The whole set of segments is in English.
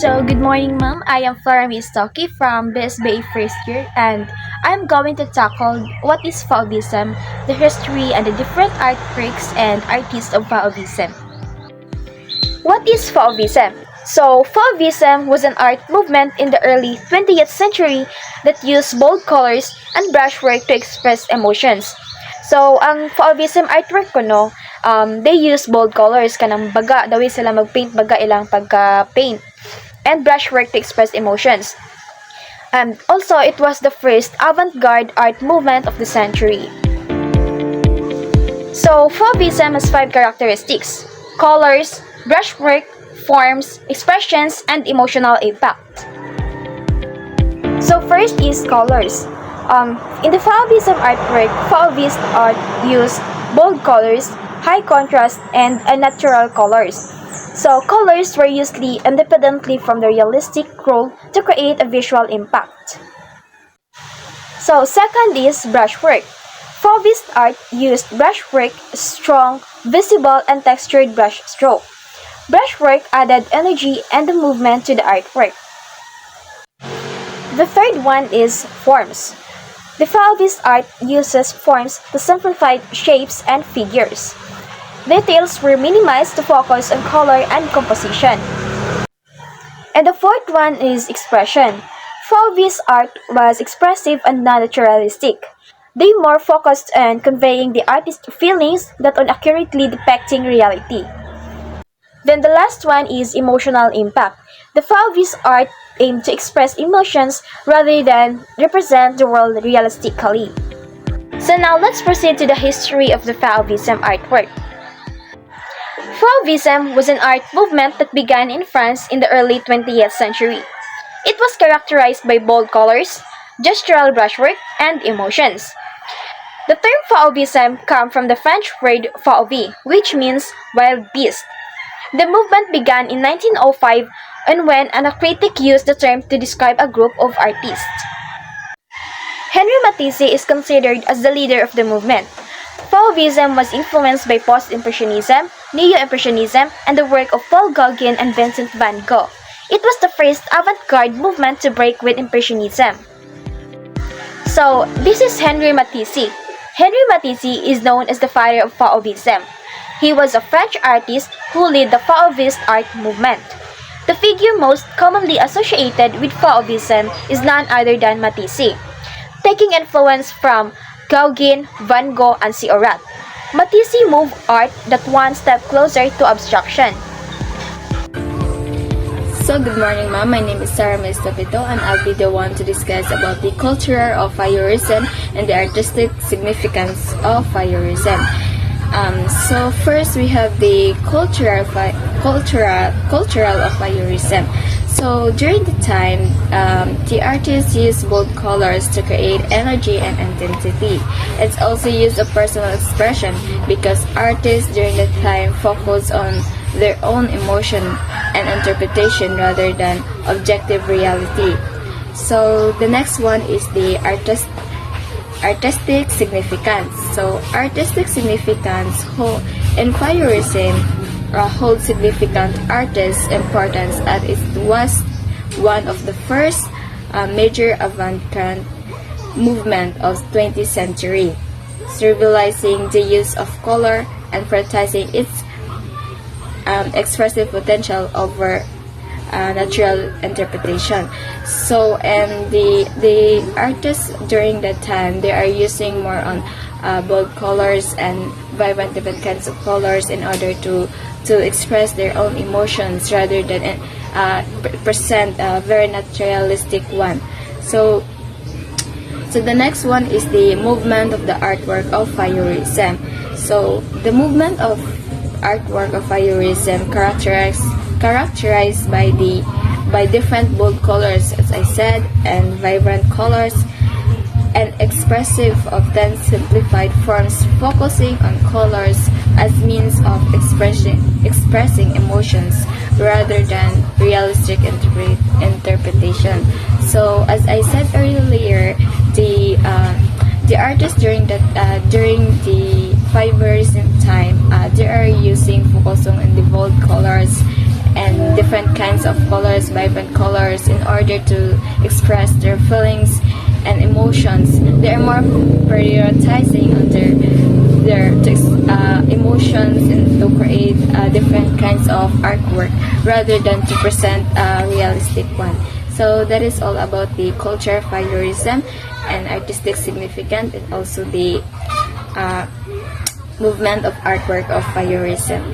So, good morning, ma'am. I am Flora Mistoki from BSBA first year, and I'm going to tackle what is Fauvism, the history and the different art works and artists of Fauvism. What is Fauvism? So, Fauvism was an art movement in the early 20th century that used bold colors and brushwork to express emotions. So, ang Fauvism artwork ko, no, they use bold colors, kanang baga, daw sila mag-paint baga ilang pagka-paint, and brushwork to express emotions. And also, it was the first avant-garde art movement of the century. So, Fauvism has 5 characteristics: colors, brushwork, forms, expressions, and emotional impact. So, first is colors. In the Fauvism artwork, Fauvist art used bold colors, high contrast, and unnatural colors. So, colors were used independently from the realistic role to create a visual impact. So, second is brushwork. Fauvist art used brushwork, strong, visible, and textured brush stroke. Brushwork added energy and movement to the artwork. The third one is forms. The Fauvist art uses forms to simplify shapes and figures. Details were minimized to focus on color and composition. And the fourth one is expression. Fauvist art was expressive and non-naturalistic. They more focused on conveying the artist's feelings than on accurately depicting reality. Then the last one is emotional impact. The Fauvist art aimed to express emotions rather than represent the world realistically. So now let's proceed to the history of the Fauvism artwork. Fauvism was an art movement that began in France in the early 20th century. It was characterized by bold colors, gestural brushwork, and emotions. The term Fauvism comes from the French word fauve, which means wild beast. The movement began in 1905 and when a critic used the term to describe a group of artists. Henri Matisse is considered as the leader of the movement. Fauvism was influenced by Post-Impressionism, Neo-Impressionism, and the work of Paul Gauguin and Vincent van Gogh. It was the first avant-garde movement to break with Impressionism. So, this is Henri Matisse. Henri Matisse is known as the father of Fauvism. He was a French artist who led the Fauvist art movement. The figure most commonly associated with Fauvism is none other than Matisse, taking influence from Gauguin, Van Gogh, and Seurat. Matisse moved art that one step closer to abstraction. So good morning, ma'am. My name is Sarah Mestapito, and I'll be the one to discuss about the culture of Fauvism and the artistic significance of Fauvism. So first we have the cultural of Fauvism. So during the time, the artists used bold colors to create energy and intensity. It's also used of personal expression because artists during that time focus on their own emotion and interpretation rather than objective reality. So the next one is the artistic significance. So artistic significance in Fauvism holds significant artist importance as it was one of the first major avant-garde movement of 20th century, symbolizing the use of color and prioritizing its expressive potential over natural interpretation. So, and the artists during that time, they are using more on bold colors and vibrant different kinds of colors in order to express their own emotions rather than present a very naturalistic one. So the next one is the movement of the artwork of Fauvism. So the movement of artwork of Fauvism characterized by different bold colors, as I said, and vibrant colors, and expressive, often simplified forms, focusing on colors as means of expressing emotions rather than realistic interpretation. So, as I said earlier, the artists during the Fauvism time, they are using focusing on the bold colors, and different kinds of colors, vibrant colors, in order to express their feelings and emotions. They are more prioritizing on their emotions and to create different kinds of artwork rather than to present a realistic one. So that is all about the culture of voyeurism and artistic significance, and also the movement of artwork of voyeurism.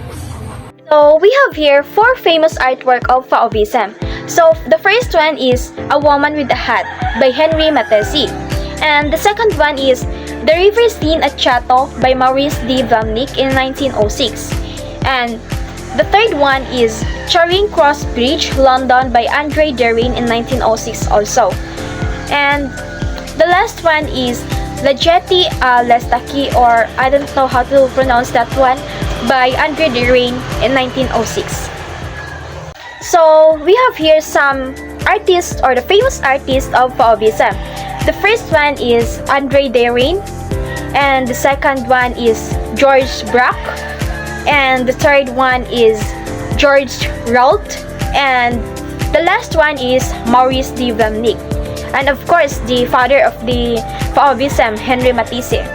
So we have here 4 famous artwork of Fauvism. So the first one is A Woman with a Hat by Henri Matisse. And the second one is The River Scene at Chateau by Maurice de Vlaminck in 1906. And the third one is Charing Cross Bridge, London by Andre Derain in 1906 also. And the last one is La Jetée à l'Estaque, or I don't know how to pronounce that one, by Andre Derain in 1906. So we have here some artists or the famous artists of Fauvism. The first one is Andre Derain, and the second one is George Braque, and the third one is George Rault, and the last one is Maurice de Vlaminck, and of course the father of the Fauvism, Henri Matisse.